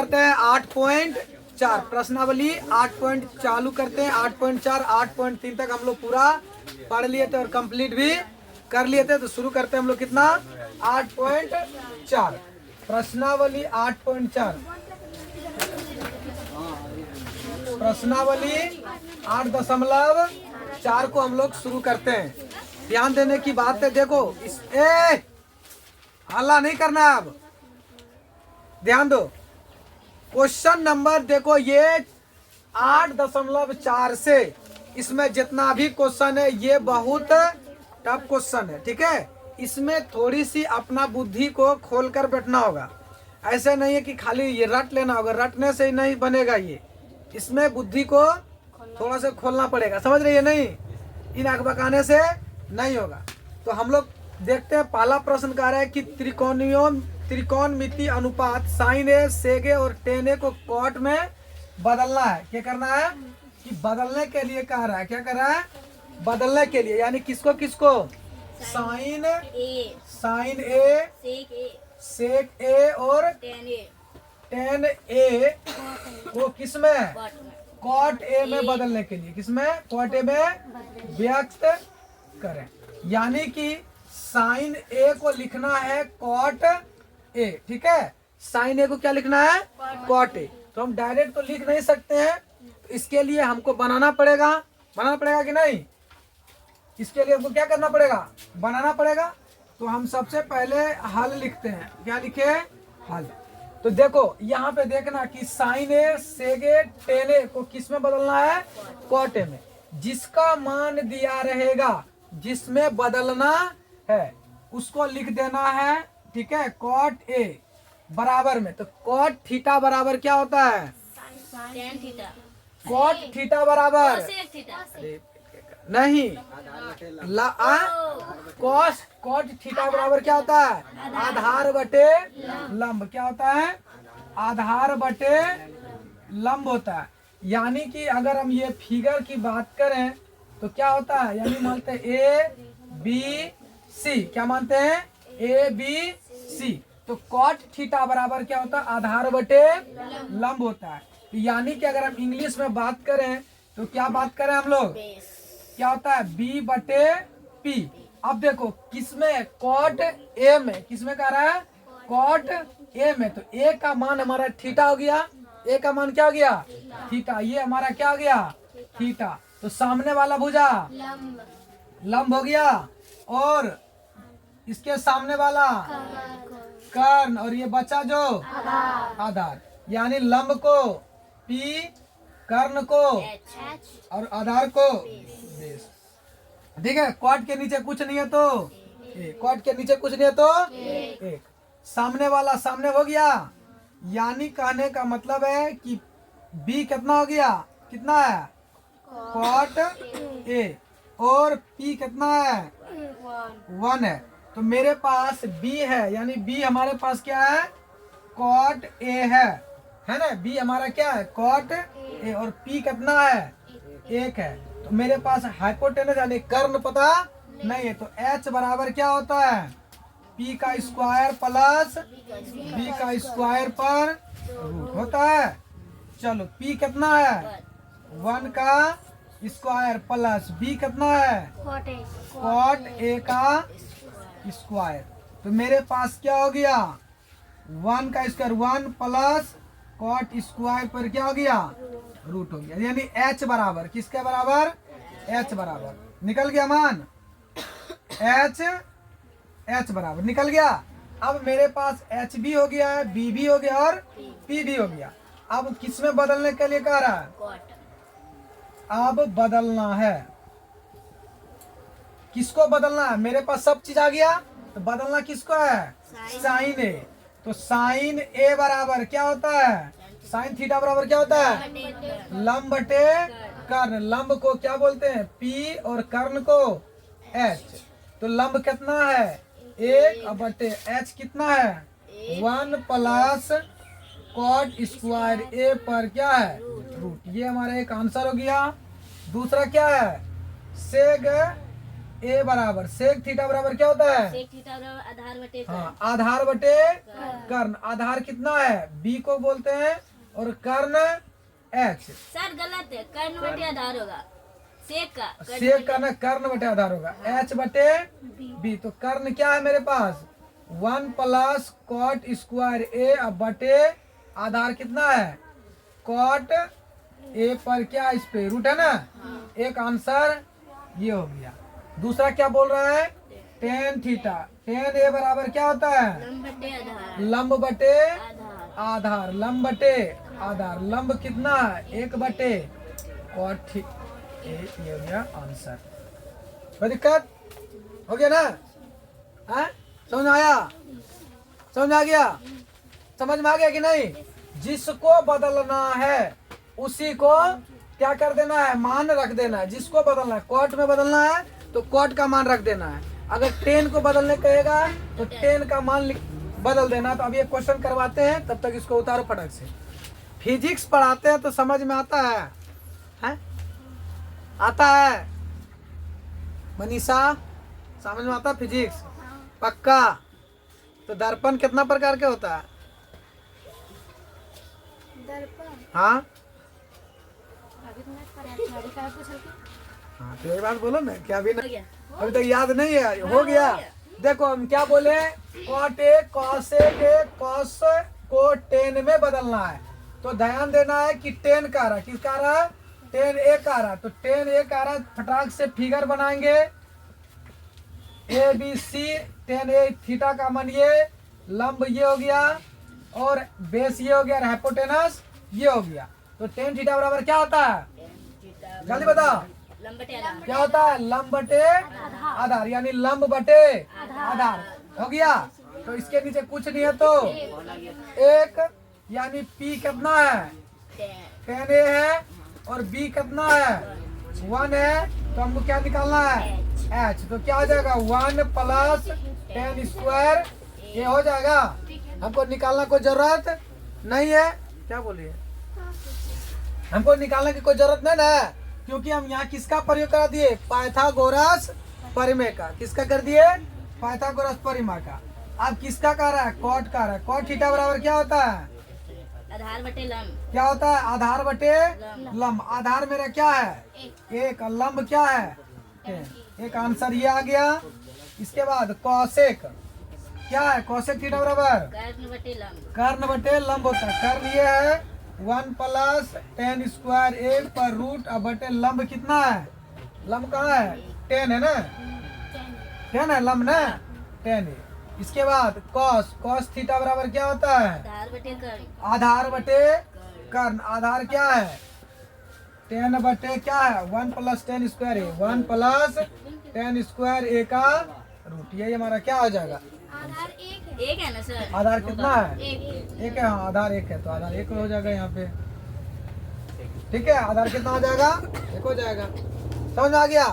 करते हैं 8.4 प्रश्नावली 8 चालू करते हैं 8.4 8.3 तक हम लोग पूरा पढ़ लिए थे और कंप्लीट भी कर लिए थे। तो शुरू करते हैं हम लोग कितना 8.4 प्रश्नावली 8.4 प्रश्नावली 8.4 को हम लोग शुरू करते हैं। ध्यान देने की बात है, देखो इस हल्ला नहीं करना है, अब ध्यान दो। क्वेश्चन नंबर देखो ये 8.4 से इसमें जितना भी क्वेश्चन है ये बहुत टफ क्वेश्चन है, ठीक है। इसमें थोड़ी सी अपना बुद्धि को खोल कर बैठना होगा। ऐसे नहीं है कि खाली ये रट लेना होगा, रटने से ही नहीं बनेगा ये। इसमें बुद्धि को थोड़ा सा खोलना पड़ेगा, समझ रही है नहीं, इन आंख बकाने से नहीं होगा। तो हम लोग देखते हैं पहला प्रश्न कह रहा है कि त्रिकोणमिति अनुपात साइन ए सेक ए और टेन ए को कॉट में बदलना है। क्या करना है कि बदलने के लिए कह रहा है, क्या कर रहा है बदलने के लिए, यानी किसको किसको साइन ए सेक ए और टेन ए को किसमें कॉट ए में बदलने के लिए, किसमें कॉट ए में व्यक्त करें। यानी कि साइन ए को लिखना है कॉट ए, ठीक है। साइन ए को क्या लिखना है कॉट ए। तो हम डायरेक्ट तो लिख नहीं सकते हैं, तो इसके लिए हमको बनाना पड़ेगा कि नहीं, इसके लिए हमको क्या करना पड़ेगा बनाना पड़ेगा। तो हम सबसे पहले हल लिखते हैं, क्या लिखे हल। तो देखो यहाँ पे देखना कि साइन ए सेक ए टेन ए को किस में बदलना है कॉट ए में। जिसका मान दिया रहेगा जिसमें बदलना है उसको लिख देना है, ठीक है, कॉट ए बराबर में। तो कॉट थीटा बराबर क्या होता है कॉट थीटा बराबर नहीं कॉट थीटा बराबर क्या होता है आधार बटे लंब। क्या होता है आधार बटे लंब होता है। यानी कि अगर हम ये फिगर की बात करें तो क्या होता है, यानी मानते हैं ए बी सी, क्या मानते हैं ए बी सी। तो कॉट थीटा बराबर क्या होता है आधार बटे लंब होता है। यानी कि अगर हम इंग्लिश में बात करें तो क्या बात करें हम लोग, क्या होता है बी बटे पी। अब देखो किसमें कॉट ए में, किसमें कह रहा है कॉट ए में। तो ए का मान हमारा थीटा हो गया, ए का मान क्या हो गया थीटा, ये हमारा क्या हो गया थीटा। तो सामने वाला भुजा लंब हो गया और इसके सामने वाला कर्ण और ये बचा जो आधार। यानी लंब को पी, कर्ण को और आधार को बेस, ठीक है। कॉट के नीचे कुछ नहीं है तो कॉट के नीचे कुछ नहीं है तो एक, सामने वाला सामने हो गया। यानी कहने का मतलब है कि बी कितना हो गया, कितना है कॉट ए और पी कितना है 1 है। तो मेरे पास बी है, यानी बी हमारे पास क्या है कॉट ए है ना। बी हमारा क्या है कॉट ए और पी कितना है 1 है। तो मेरे पास हाइपोटेनस यानी कर्ण पता नहीं है। तो एच बराबर क्या होता है पी का स्क्वायर प्लस बी का स्क्वायर पर रूट होता है। चलो पी कितना है 1 का स्क्वायर प्लस बी कितना है कॉट ए का स्क्वायर। तो मेरे पास क्या हो गया 1 का स्क्वायर 1 प्लस कॉट स्क्वायर पर क्या हो गया रूट हो गया। यानी एच बराबर किसके बराबर एच बराबर निकल गया मान एच बराबर निकल गया। अब मेरे पास एच भी हो गया है, बी भी हो गया और पी भी हो गया। अब किस में बदलने के लिए कह रहा है, अब बदलना है, किसको बदलना है, मेरे पास सब चीज आ गया तो बदलना किसको है साइन ए। तो साइन ए बराबर क्या होता है साइन थीटा बराबर क्या होता है लंब बटे कर्ण। लंब को क्या बोलते हैं पी और कर्ण को एच। तो लंब कितना है 1 बटे एच कितना है 1 प्लस कॉट स्क्वायर ए पर क्या है रूट। ये हमारा एक आंसर हो गया। दूसरा क्या है सेग ए बराबर सेक थीटा बराबर क्या होता है? सेक थीटा बराबर आधार बटे कर्ण। हाँ, आधार बटे कर्ण। आधार कितना है? बी को बोलते हैं और कर्ण एच। सर गलत है, कर्ण बटे आधार होगा सेक का। सेक का ना कर्ण बटे आधार होगा। एच बटे बी। तो कर्ण क्या है मेरे पास? 1 प्लस कॉट स्क्वायर ए अब बटे आधार कितना है? कॉट ए पर क्या इस पे रूट है ना। एक आंसर ये हो गया। दूसरा क्या बोल रहा है? Tan theta. टेन ए बराबर क्या होता है? लंब बटे आधार। लंब बटे आधार। आधार। लंब बटे आधार। लंब कितना है? 1 बटे कॉट ए। ये हो गया आंसर। कोई दिक्कत हो गया ना? हाँ, समझ में आया? समझ में आ गया? समझ में आ गया कि नहीं? जिसको बदलना है उसी को क्या कर देना है? मान रख देना है। जिसको बदलना है, कॉट में बदलना है तो कॉट का मान रख देना है। अगर टेन को बदलने कहेगा तो टेन का मान बदल देना। तो अब ये क्वेश्चन करवाते हैं, तब तक इसको उतारो फटक से। फिजिक्स पढ़ाते हैं तो समझ में आता है? आता है मनीषा? समझ में आता है फिजिक्स? पक्का? तो दर्पण कितना प्रकार के होता है? दर्पण। हाँ हाँ, तो ये बात बोलो ना, क्या अभी हो गया। अभी तक याद नहीं है? हो गया। देखो हम क्या बोले? Cot A cos A cos को टेन में बदलना है। तो ध्यान देना है कि टेन का रहा, किसका रहा? टेन ए का रहा। तो टेन ए का रहा, फटाक से फिगर बनाएंगे। A B C. Tan A theta का मान ये, लंब ये हो गया और बेस ये हो गया, हाइपोटेनस ये हो गया। तो टेन थीटा बराबर क्या होता है? जल्दी बताओ। लंब बटे आधार। क्या होता है? लंब बटे आधार, यानी लंब बटे आधार। हो गया। तो इसके नीचे कुछ नहीं है तो एक, यानी पी कितना है? 10 ए है और बी कितना है? 1 है। तो हमको क्या निकालना है? एच। तो क्या हो जाएगा? 1 प्लस 10 स्क्वायर ये हो जाएगा। हमको निकालना कोई जरूरत नहीं है। क्या बोलिए? हमको निकालने की कोई जरूरत नहीं ना, क्योंकि हम यहाँ किसका प्रयोग करा दिए? पाइथागोरस परिमेय का। किसका कर दिए? पाइथागोरस परिमेय का। अब किसका कर रहा है? कॉट का रहा है। कॉट थीटा बराबर क्या होता है? आधार बटे लंब। क्या होता है? आधार बटे लंब। आधार मेरा क्या है? एक। लंब क्या है? 10। एक आंसर ये आ गया। इसके बाद कौशिक क्या है? कौशिक थीटा बराबर कर्ण बटे लंब। कर्ण बटे लंब होता है। कर्ण ये है 1 प्लस 10 स्क्वायर ए पर रूट अब बटे लंब कितना है? लंब कहाँ है? 10 है ना? 10 है लंब ना? 10 है। इसके बाद कॉस। कॉस थीटा बराबर क्या होता है? आधार बटे कर्ण। आधार बटे कर्ण। आधार क्या है? 10 बटे क्या है? 1 प्लस 10 स्क्वायर ए। 1 प्लस 10 स्क्वायर ए का रूट। ये हमारा क्या हो जाएगा? आधार एक है ना सर? आधार कितना है? एक। एक है। हाँ, आधार एक है तो आधार एक हो जाएगा यहाँ पे। ठीक है, आधार कितना हो जाएगा? एक हो जाएगा। समझ में आ गया?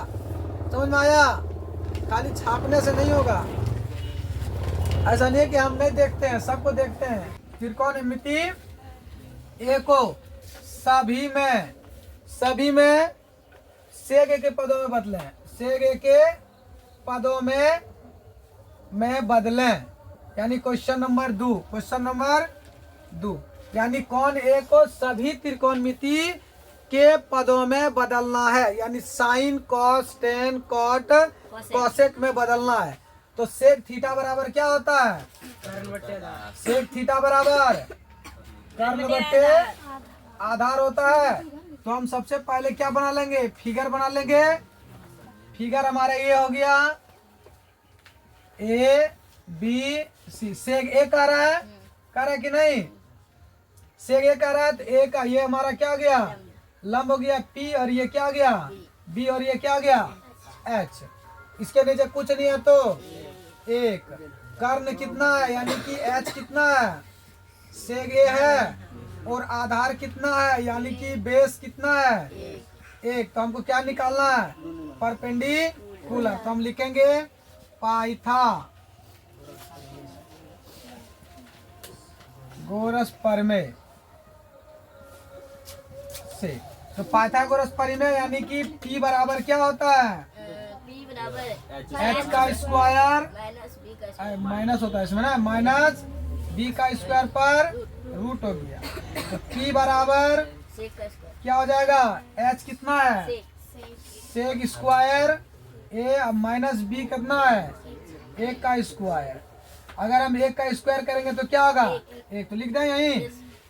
समझ में आया? खाली छापने से नहीं होगा। ऐसा नहीं है कि हम नहीं देखते हैं, सबको देखते हैं। त्रिकोणमिति ए को सभी में सेक ए के पदों में बदलें। सेक ए के पदों में बदलें। यानी क्वेश्चन नंबर 2। क्वेश्चन नंबर 2 यानी कौन ए को सभी त्रिकोणमिति के पदों में बदलना है। यानी sine cos tan cot cosec में बदलना है। तो सेक थीटा बराबर क्या होता है? सेक थीटा बराबर कर्ण बटे आधार होता है। तो हम सबसे पहले क्या बना लेंगे? फिगर बना लेंगे। फिगर हमारा ये हो गया ए बी सी। सेक ए का रहा है, कर रहा है कि नहीं? सेक ए का रहा है तो ए का ये हमारा क्या हो गया? लंब हो गया पी और ये क्या हो गया? बी और ये क्या हो गया? एच। इसके नीचे कुछ नहीं है तो एक। कर्ण कितना है? यानी कि एच कितना है? सेक ए है और आधार कितना है? यानी कि बेस कितना है? एक। तो हमको क्या निकालना है? परपेंडिकुलर। तो हम लिखेंगे पाइथागोरस परिमेय से। तो पाइथागोरस परिमेय यानी कि P बराबर क्या होता है? P बराबर एच का स्क्वायर माइनस बी का स्क्वायर माइनस होता है इसमें ना, माइनस बी का स्क्वायर पर रूट हो गया। तो पी बराबर सेक का स्क्वायर क्या हो जाएगा, एच कितना है, सेक सेक स्क्वायर ए, अब माइनस बी कितना है, एक का स्क्वायर। अगर हम एक का स्क्वायर करेंगे तो क्या होगा, एक। तो लिख दें यहीं,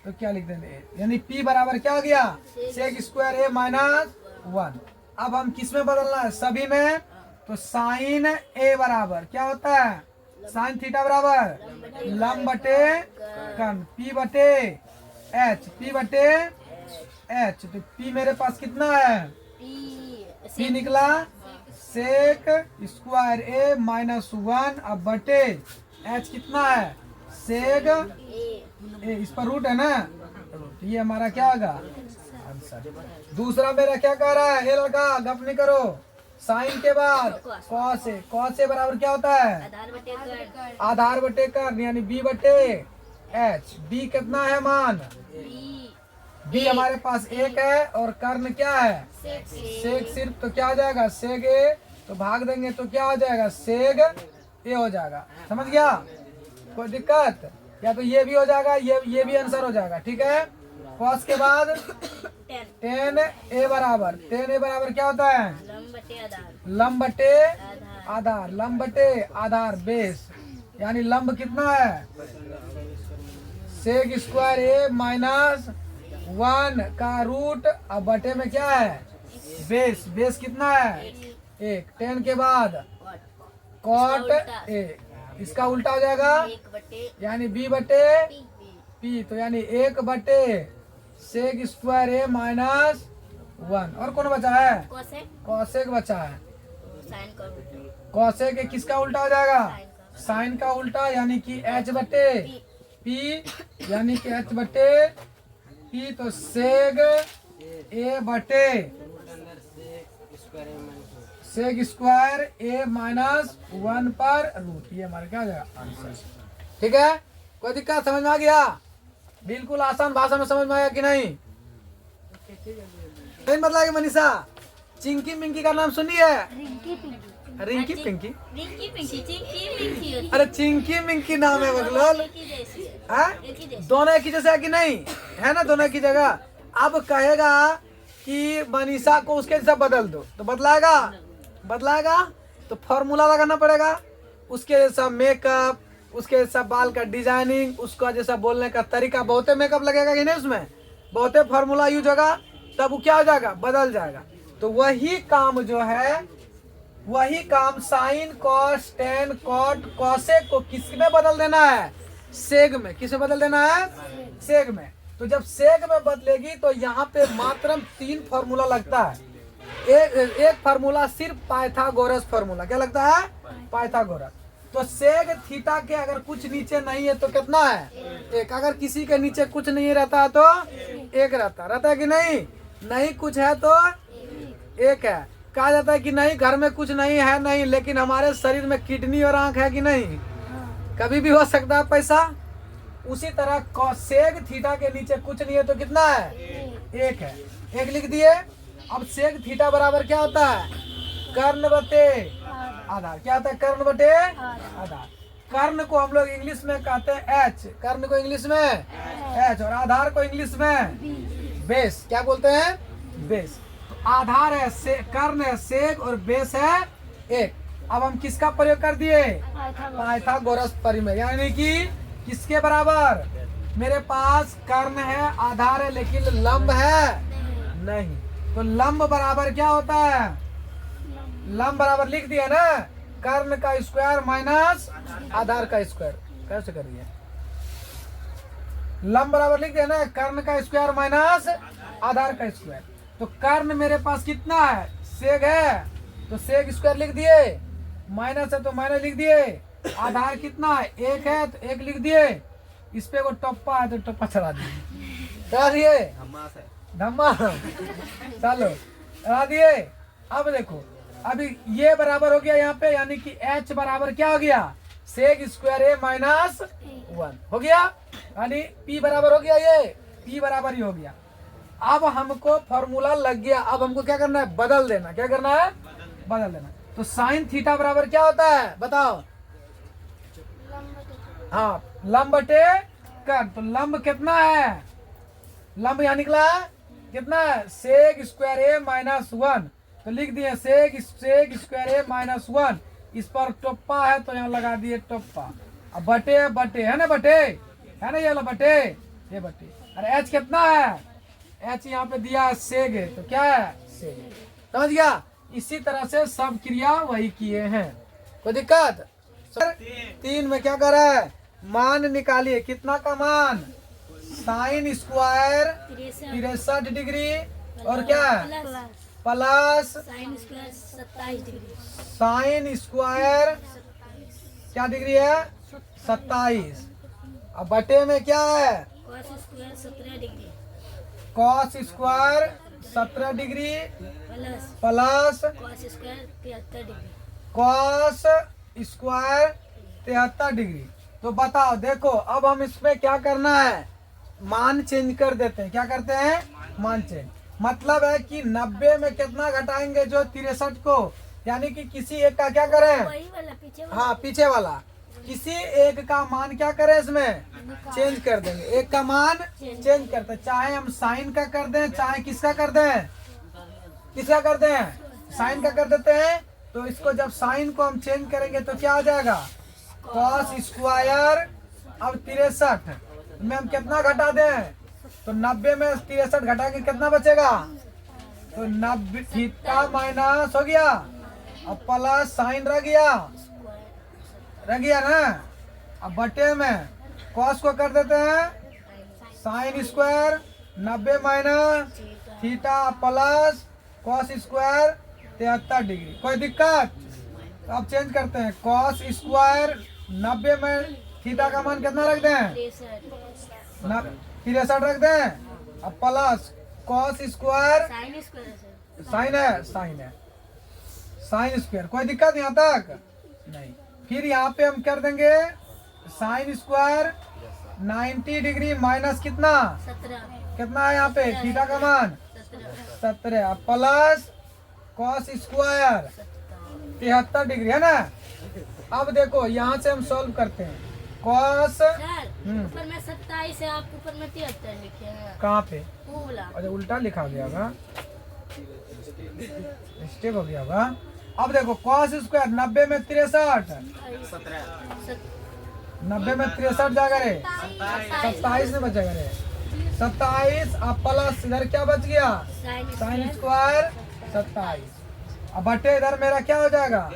तो क्या लिख देंगे, यानी पी बराबर क्या हो गया, सेक स्क्वायर ए माइनस 1। अब हम किस में बदलना है, सभी में। तो साइन ए बराबर क्या होता है, साइन थीटा बराबर लंब बटे कर्ण, पी बटे एच, पी बटे एच। तो पी मेरे पास कितना है, पी निकला सेक स्क्वायर ए माइनस 1, अब बटे एच कितना है, सेग ए, इस पर रूट है ना, रूट। ये हमारा क्या होगा आंसर। दूसरा मेरा क्या कह रहा है, ये लड़का गप नहीं करो, साइन के बाद कॉस ए, कॉस ए बराबर क्या होता है, आधार बटे कर्ण आधार बटे कर्ण, यानी बी बटे एच। बी कितना है मान, बी हमारे पास एक है, और कर्ण क्या है, सेग सिर्फ, तो क्या हो जाएगा, सेग ए, तो भाग देंगे तो क्या हो जाएगा, सेग ए हो जाएगा। समझ गया, कोई दिक्कत, या तो ये भी हो जाएगा, ये भी आंसर हो जाएगा, ठीक है। कॉस के बाद टेन ए बराबर, टेन ए बराबर क्या होता है, लंब बटे आधार लंब बटे आधार, लंब बटे आधार बेस, यानी लंब कितना है, सेक स्क्वायर ए माइनस 1 का रूट, अब बटे में क्या है, बेस, बेस कितना है, एक। 10 के बाद कॉट ए, इसका उल्टा हो जाएगा, एक बटे यानी बी बटे पी, तो यानी 1 बटे सेक स्क्वायर ए माइनस 1। और कौन बचा है, कोसेक कॉसेक बचा है। साइन का रूट कॉसेक किसका उल्टा हो जाएगा, साइन का उल्टा, यानी कि एच बटे पी, यानी कि एच बटे पी, तो सेग ए बटे सेक स्क्वायर ए माइनस 1 पर रूट। ये हमारा क्या हो जाएगा आंसर, ठीक है। कोई दिक्कत, समझ में आ गया, बिल्कुल आसान भाषा में समझ में आया कि नहीं, नहीं मतलब मनीषा, चिंकी मिंकी का नाम सुनी है, रिंकी पिंकी, रिंकी पिंकी चिंकी पिंकी होती अरे चिंकी मिंकी नाम है बगलोल, है, एक ही जैसी है हाँ? एक ही जैसी दोनों एक ही जैसे है कि नहीं, है ना, दोनों एक ही जगह। अब कहेगा कि मनीषा को उसके जैसा बदल दो, तो बदलाएगा, बदलाएगा तो फॉर्मूला लगाना पड़ेगा, उसके जैसा मेकअप, उसके जैसा बाल का डिजाइनिंग, उसका जैसा बोलने का तरीका, बहुते मेकअप लगेगा कि नहीं, उसमें बहुते फॉर्मूला यूज होगा, तब वो क्या हो जाएगा, बदल जाएगा। तो वही काम जो है, वही काम sine cos tan cot cosec को किस में बदल देना है, सेग में। किस में बदल देना है, सेग में। तो जब सेग में बदलेगी तो यहाँ पे मात्र 3 फॉर्मूला लगता है। एक फार्मूला सिर्फ पाइथागोरस फार्मूला, क्या लगता है, पाइथागोरस। तो सेग थीटा के अगर कुछ नीचे नहीं है तो कितना है, 1। अगर किसी के नीचे कुछ नहीं रहता है तो 1 रहता है कि नहीं, नहीं कुछ है तो 1 है। कहा जाता है कि नहीं घर में कुछ नहीं है, नहीं, लेकिन हमारे शरीर में किडनी और आंख है कि नहीं, कभी भी हो सकता है पैसा। उसी तरह सेग थीटा के नीचे कुछ नहीं है तो कितना है, 1 है, 1 लिख दिए। अब सेग थीटा बराबर क्या होता है, कर्ण बटे आधार। क्या होता है, कर्ण बटे आधार। कर्ण को हम लोग इंग्लिश में कहते हैं एच, कर्ण को इंग्लिश में एच, और आधार को इंग्लिश में बेस। क्या बोलते हैं, बेस। तो आधार है कर्ण है सेग, और बेस है 1। अब हम किसका प्रयोग कर दिए, पाइथागोरस परिमेय, यानी कि किसके बराबर, मेरे पास कर्ण है आधार है लेकिन लंब है नहीं, तो लंब बराबर क्या होता है, लंब बराबर लिख दिया ना, कर्ण का स्क्वायर माइनस आधार का स्क्वायर। कैसे करिए, लंब बराबर लिख दिया ना, कर्ण का स्क्वायर माइनस आधार का स्क्वायर। तो कर्ण मेरे पास कितना है, सेग है, तो सेग स्क्वायर लिख दिए, माइनस है तो माइनस लिख दिए, आधार कितना है 1 है तो 1 लिख दिए, इस पे वो टप्पा है तो टप्पा चढ़ा दिए, धम्मा चलो चढ़ा दिए। अब देखो, अभी ये बराबर हो गया यहाँ पे, यानी कि h बराबर क्या हो गया, सेग स्क्वायर ए माइनस 1 हो गया, यानी p बराबर हो गया, ये p बराबर ही हो गया। अब हमको फॉर्मूला लग गया, अब हमको क्या करना है, बदल देना। क्या करना है, बदल देना। तो साइन थीटा बराबर क्या होता है बताओ। हाँ, लंब बटे कर्ण। तो लंब कितना है, लंब यहाँ निकला कितना है, सेक स्क्वायर ए माइनस 1। तो लिख दिए सेक स्क्वायर ए माइनस 1। इस पर टोप्पा है तो यहाँ लगा दिए टोप्पा। अब बटे बटे है ना, बटे है ना, ये वाला बटे, ये बटे। अरे एच कितना है, एच यहाँ पे दिया है सेग है, तो क्या है सेग। समझ गया। इसी तरह से सब क्रिया वही किए हैं, कोई दिक्कत। सर 3 में क्या कर रहा है, मान निकालिए। कितना का मान, साइन स्क्वायर 63 डिग्री और क्या है plus sine square 27 degree, sine square क्या डिग्री है 27। अब बटे में क्या है, cos square 17 degree cos square 17 degree plus plus cos square 73 degree. Cos square 73 degree. तो बताओ, देखो अब हम इसमें क्या करना है, मान चेंज कर देते हैं। क्या करते हैं, मान चेंज। मतलब है कि 90 में कितना घटाएंगे, जो 63 को, यानी कि किसी एक का क्या करें, वही वाला पीछे वाला। हाँ पीछे वाला, किसी एक का मान क्या करें इसमें चेंज कर देंगे। एक का मान चेंज करते, चाहे हम साइन का कर दें, चाहे किसका कर दें, किसका कर दें, साइन का कर देते हैं। तो इसको जब साइन को हम चेंज करेंगे तो क्या आ जाएगा, कॉस स्क्वायर अब 63 में हम कितना घटा दें, तो 90 में 63 घटा के कितना बचेगा, तो 90 थीटा माइनस हो गया, अब प्लस साइन रह गया ना। अब बटे में कॉस को कर देते हैं sine square 90 minus theta plus cos square 73 degree. कोई दिक्कत। तो अब चेंज करते हैं, कॉस स्क्वायर 90 में थीटा का मान कितना रख दें, 63 रख दें। अब plus cos square sine square है सर। साइन है साइन स्क्वायर। कोई दिक्कत यहाँ तक नहीं। फिर यहाँ पे हम कर देंगे साइन स्क्वायर 90 डिग्री माइनस कितना, 17 कितना है यहाँ पे थीटा का मान 17 प्लस कॉस स्क्वायर 73 डिग्री है ना। अब देखो यहाँ से हम सॉल्व करते हैं, कॉस सर ऊपर में 27 है, आप ऊपर में 73 लिखे हैं। कहाँ पे, वो वाला अच्छा उल्टा लिखा गया होगा, मिस्टेक हो गया होगा। अब देखो कॉस स्क्वायर 90 में 63, 90 में 63 जाएगा रे, 27 में बचेगा रे, 27। अब प्लस इधर क्या बच गया, साइन स्क्वायर 27। अब बटे इधर मेरा क्या हो जाएगा,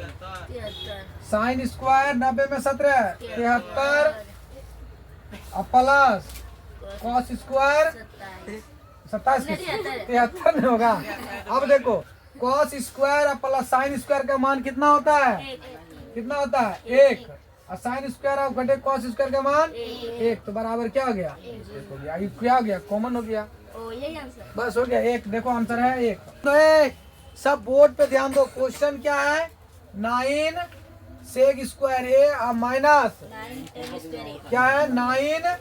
73 साइन स्क्वायर 90 में 17 73, अब प्लस कॉस स्क्वायर 27 73 नहीं होगा। अब देखो cos square plus sine square का मान कितना होता है, कितना होता है 1, और साइन स्क्वायर और घटे कॉस स्क्वायर का मान 1, तो बराबर क्या हो गया, 1 हो गया। ये क्या हो गया, कॉमन हो गया, ओ यही आंसर। बस हो गया 1। देखो आंसर है 1। तो एक सब बोर्ड पे ध्यान दो, क्वेश्चन क्या है, 9 सेक स्क्वायर ए और माइनस 9 10 स्क्वायर क्या है 9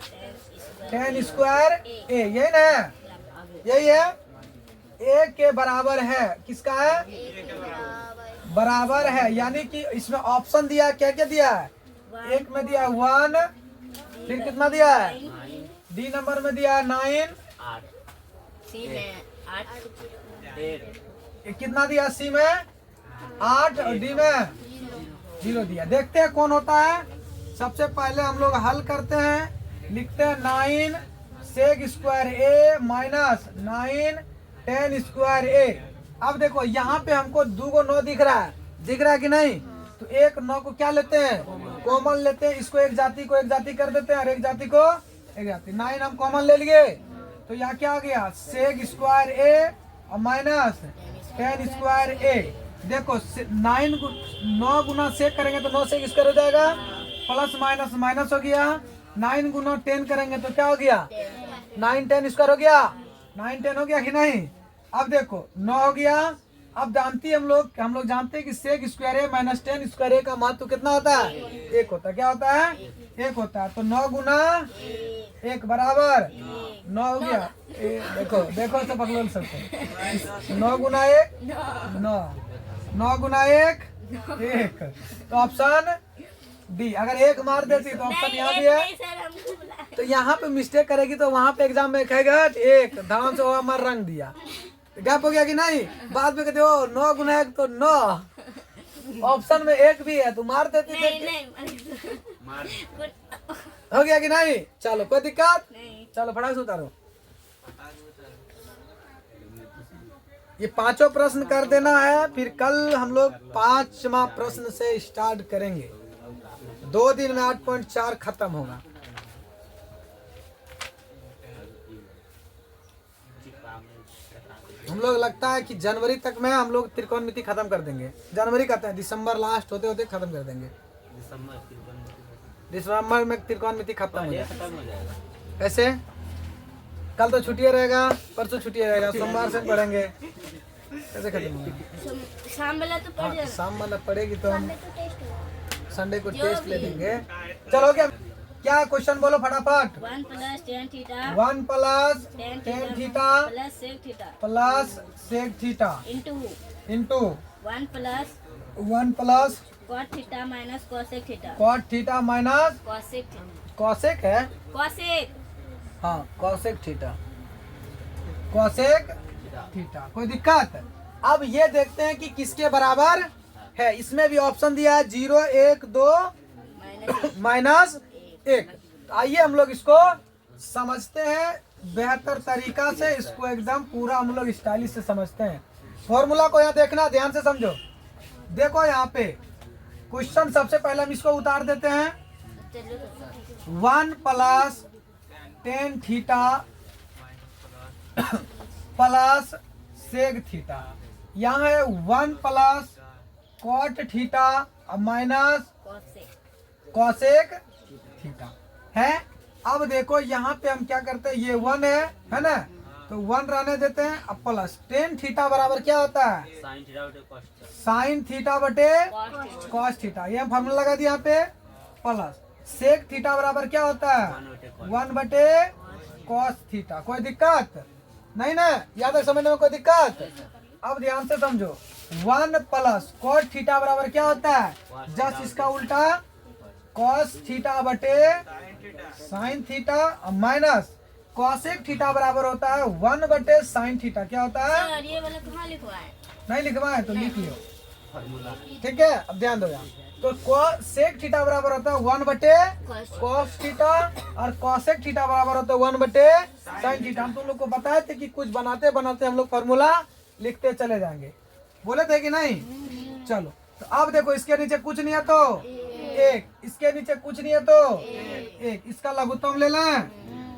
10 स्क्वायर ए, यही ना, यही है, ए के बराबर है। किसका है, बराबर है, यानी कि इसमें ऑप्शन दिया, क्या क्या दिया है, एक में दिया 1, फिर कितना दिया है, डी नंबर में दिया है 9, सी में 8, कितना दिया सी में 8 और डी में 0 दिया। देखते हैं कौन होता है। सबसे पहले हम लोग हल करते हैं, लिखते हैं 9 सेक स्क्वायर ए माइनस 9 10 स्क्वायर ए। अब देखो यहाँ पे हमको 2 को 9 दिख रहा है कि नहीं, तो एक 9 को क्या लेते हैं, कॉमन लेते हैं, इसको एक जाति को एक जाति कर देते हैं और एक जाति को एक जाति। 9 हम कॉमन ले लिए, तो यहाँ क्या आ गया सेक स्क्वायर ए और माइनस 10 स्क्वायर ए। देखो 9 गुना सेक करेंगे तो 9 सेक स्क्वायर हो जाएगा, प्लस माइनस माइनस हो गया, 9 गुना 10 करेंगे तो क्या हो गया 9 10 स्क्वायर हो गया, 9 10 हो गया कि नहीं। अब देखो 9 हो गया। अब जानती हम लोग जानते हैं कि सेक स्क्वायर ए माइनस 10 स्क्वायर ए का महत्व कितना होता है, 1 होता है। क्या होता है, 1 होता है। तो 9 गुना 1 बराबर 9 हो गया। देखो सब अगले सकते 9 गुना 1 9, 9 गुना 1 एक, तो ऑप्शन डी। अगर एक मार देती तो ऑप्शन यहाँ भी है, नहीं सर, हमको बुला तो यहाँ पे मिस्टेक करेगी तो वहां पे एग्जाम में कहेगा एक धाम से वो मार रंग दिया, गैप हो गया कि नहीं। बाद में कहते हो 9 गुना 1 तो 9, ऑप्शन में एक भी है, तो मार देती नहीं थे। नहीं हो गया कि नहीं। चलो कोई दिक्कत, नहीं। चलो फटाक से उतारो। ये पांचों प्रश्न कर देना है, फिर कल हम लोग 5वां प्रश्न से स्टार्ट करेंगे। 2 दिन में 8.4 खत्म होगा। हम लोग लगता है कि जनवरी तक में हम लोग त्रिकोणमिति खत्म कर देंगे। जनवरी कहते हैं, दिसंबर लास्ट होते होते खत्म कर देंगे। दिसंबर में त्रिकोणमिति खत्म हो जाएगा। ऐसे कल तो छुट्टी रहेगा, परसों छुट्टी रहेगा, सोमवार से पढ़ेंगे। कैसे खत्म होगा? शाम वाला तो पढ़ हाँ, शाम वाला पढ़ेगी तो हम संडे को जो टेस्ट ले भी। लेंगे। चलो क्या क्वेश्चन बोलो फटाफट। 1 + tan theta 1 + tan theta plus sec theta plus sec theta into into 1 + 1 + cot theta minus cosec theta cot theta minus cosec theta cosec है। cosec हाँ cosec थीटा, cosec थीटा। कोई दिक्कत? अब ये देखते हैं कि किसके बराबर है। इसमें भी ऑप्शन दिया है 0 1 2 माइनस -1। आइए हम लोग इसको समझते हैं बेहतर तरीका से। इसको एकदम पूरा हम लोग स्टाइलिश से समझते हैं। फॉर्मूला को यहाँ देखना, ध्यान से समझो। देखो यहाँ पे क्वेश्चन, सबसे पहले हम इसको उतार देते हैं। 1 + tan theta plus sec theta. यहाँ है 1 + cot theta minus cosec cosec theta है। अब देखो यहाँ पे हम क्या करते हैं, ये 1 है ना, तो 1 रहने देते हैं। अब प्लस tan थीटा बराबर क्या होता है, sin थीटा बटे cos थीटा। ये फॉर्मूला लगा दिया यहाँ पे। प्लस sec थीटा बराबर क्या होता है, 1 बटे cos थीटा। कोई दिक्कत नहीं ना, याद है समझने में कोई दिक्कत? अब ध्यान से समझो। 1 + cot थीटा बराबर क्या होता है, जस्ट इसका उल्टा cos थीटा बटे sin theta minus cosec theta बराबर होता है 1 बटे sin थीटा। क्या होता है, सर ये वाला कहाँ लिखवा है? नहीं लिखवाए तो लिख लियो, ठीक है। अब ध्यान दो यहाँ, तो sec थीटा बराबर होता है 1 बटे cos थीटा और cosec थीटा बराबर होता है 1 बटे sin थीटा। हम तुम लोग को बताए थे कि कुछ बनाते बनाते हम लोग फॉर्मूला लिखते चले जाएंगे, बोले थे कि नहीं। चलो तो अब देखो, इसके नीचे कुछ नहीं है तो 1, इसके नीचे कुछ नहीं है तो 1, इसका लघुत्तम ले लें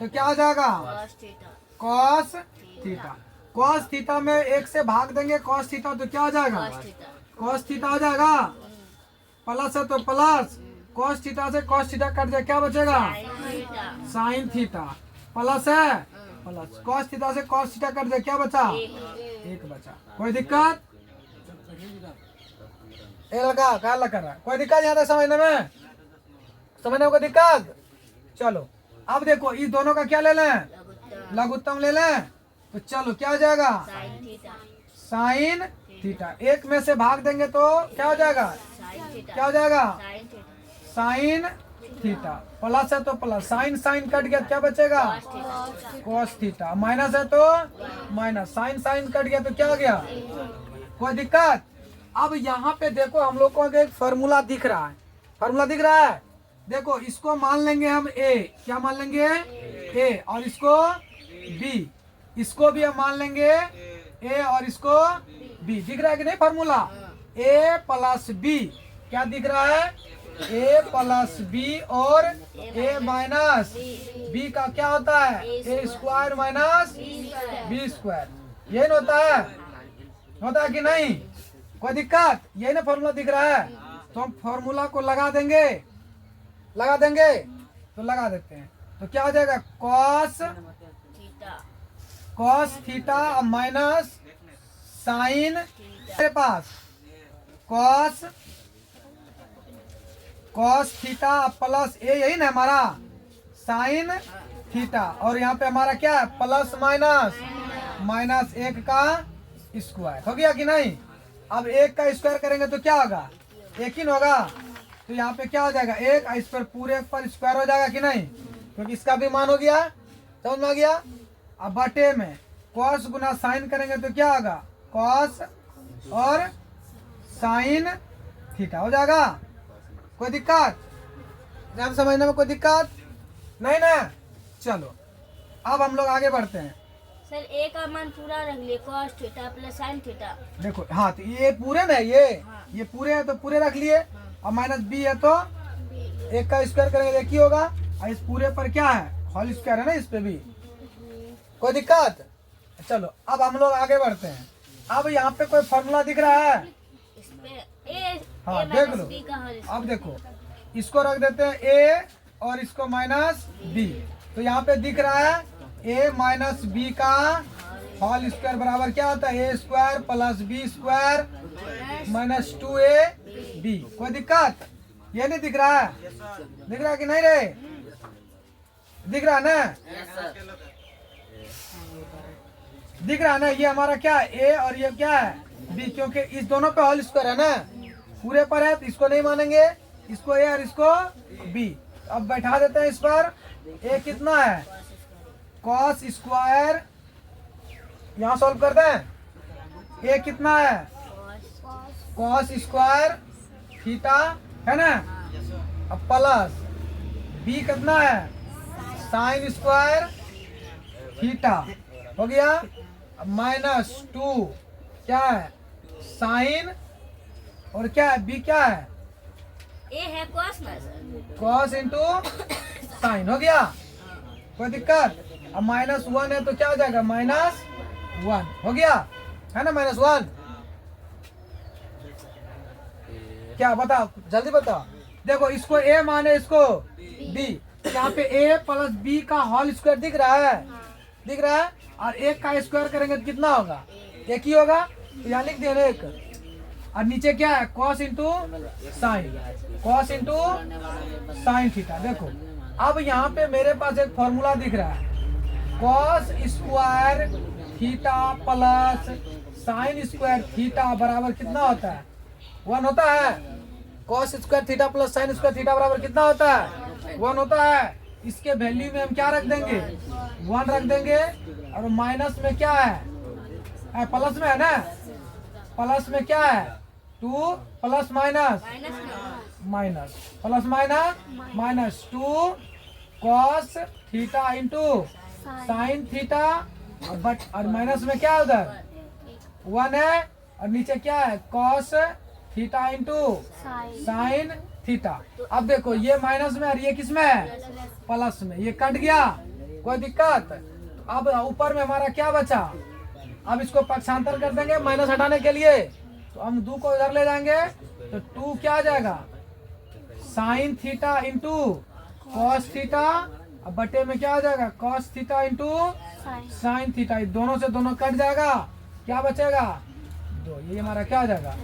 तो क्या हो जाएगा, cos theta cos theta. cos theta में 1 से भाग देंगे cos थीटा, तो क्या हो जाएगा, cos थीटा cos थीटा हो जाएगा। प्लस है तो प्लस, cos थीटा से cos थीटा कट जाए, क्या बचेगा, sin theta sin theta. Plus है प्लस, cos थीटा से cos थीटा कट जाए, क्या बचा, 1 बचा। कोई दिक्कत? ये लगा क्या लगा रहा है, कोई दिक्कत यहाँ तक समझने में कोई दिक्कत? चलो अब देखो, इस दोनों का क्या ले लें, लघुत्तम ले लें। तो चलो क्या हो जाएगा, sin थीटा साइन थीटा। 1 में से भाग देंगे तो क्या हो जाएगा, sin थीटा क्या हो जाएगा, sin theta sine theta. Plus है तो प्लस, साइन साइन कट गया, क्या बचेगा, cos थीटा। माइनस है तो माइनस, साइन साइन कट गया तो क्या हो गया, कोई दिक्कत? अब यहाँ पे देखो, हम लोग को एक फॉर्मूला दिख रहा है, फॉर्मूला दिख रहा है। देखो इसको मान लेंगे हम a, क्या मान लेंगे, a, और इसको b, इसको भी हम मान लेंगे a और इसको b। दिख रहा है कि नहीं फॉर्मूला, a + b क्या दिख रहा है, a + b और a माइनस b का क्या होता है, a² माइनस b²। यही ना होता है कि नहीं, कोई दिक्कत? यही ना फॉर्मूला दिख रहा है। तो हम फॉर्मूला को लगा देंगे तो लगा देते हैं, तो क्या हो जाएगा, cos थीटा माइनस साइन, मेरे पास cos थीटा प्लस a, यही ना हमारा साइन थीटा, और यहाँ पे हमारा क्या है, प्लस माइनस 1 का स्क्वायर। हो गया कि नहीं? अब 1 का स्क्वायर करेंगे तो क्या होगा, एक ही न होगा, तो यहाँ पे क्या हो जाएगा, एक, इस पर पूरे पर स्क्वायर हो जाएगा कि नहीं, क्योंकि इसका भी मान हो गया, समझ में आ गया। अब बटे में कॉस गुना साइन करेंगे तो क्या होगा, कॉस और साइन थीटा हो जाएगा। कोई दिक्कत, ध्यान समझने में कोई दिक्कत नहीं ना। चलो अब हम लोग आगे बढ़ते हैं। सर ए का मान पूरा रख लिए, cos theta plus sin theta. देखो हाँ, तो ये पूरे ना, ये पूरे है तो पूरे रख लिए, और माइनस बी है तो एक का स्क्वायर करेंगे एक ही होगा, और इस पूरे पर क्या है, होल स्क्वायर है ना इस पे भी। कोई दिक्कत। चलो अब हम लोग आगे बढ़ते हैं। अब यहाँ पे कोई फॉर्मूला दिख रहा है, इस पे ए हाँ ए देख माइनस लो। बी का होल अब देखो इसको रख देते हैं ए और इसको माइनस बी, तो यहाँ पे दिख रहा है ए माइनस बी का होल स्क्वायर बराबर क्या होता है, a square plus b square minus 2ab। कोई दिक्कत, ये नहीं दिख रहा है, दिख रहा है कि नहीं रे, दिख रहा है ना, दिख रहा है ना। ये हमारा क्या है, ए और ये क्या है, बी, क्योंकि इस दोनों पे होल स्क्वायर है ना, पूरे पर है तो इसको नहीं मानेंगे, इसको ए और इसको बी। अब बैठा देते हैं इस पर, ए कितना है, कॉस स्क्वायर, यहाँ सॉल्व करते हैं, ए कितना है, कॉस स्क्वायर थीटा है ना, अब प्लस बी कितना है, साइन स्क्वायर थीटा हो गया, अब माइनस 2 क्या है, साइन, और क्या है, बी क्या है, ए है cos ना सर। कॉस इंटू साइन हो गया। कोई दिक्कत। अब माइनस 1 है तो क्या हो जाएगा, -1 हो गया है ना, -1। क्या बताओ, जल्दी बताओ। देखो इसको ए माने, इसको बी, यहाँ पे ए प्लस बी का होल स्क्वायर दिख रहा है, दिख रहा है, और एक का स्क्वायर करेंगे तो कितना होगा, एक ही होगा, तो यहाँ लिख दिया एक, और नीचे क्या है, cos into sine, cos into sine theta. देखो अब यहाँ पे मेरे पास एक फॉर्मूला दिख रहा है, cos square theta plus sine square theta बराबर कितना होता है, 1 होता है। Cos square theta plus sine square theta बराबर कितना होता है, 1 होता है। इसके वैल्यू में हम क्या रख देंगे, 1 रख देंगे, और माइनस में क्या है, प्लस में है ना, प्लस में क्या है, 2 plus minus minus plus minus 2 cos theta into sine theta, और माइनस में क्या है उधर 1 है, और नीचे क्या है, cos theta into sine theta. अब देखो ये माइनस में और ये किस में है, प्लस में, ये कट गया, कोई दिक्कत। अब ऊपर में हमारा क्या बचा, अब इसको पक्षांतर कर देंगे माइनस हटाने के लिए, तो हम 2 को इधर ले जाएंगे, तो 2 क्या आ जाएगा, sine theta into cos theta, अब बटे में क्या हो जाएगा, cos theta into sine theta, दोनों से दोनों कट जाएगा, क्या बचेगा 2, ये हमारा क्या हो जाएगा।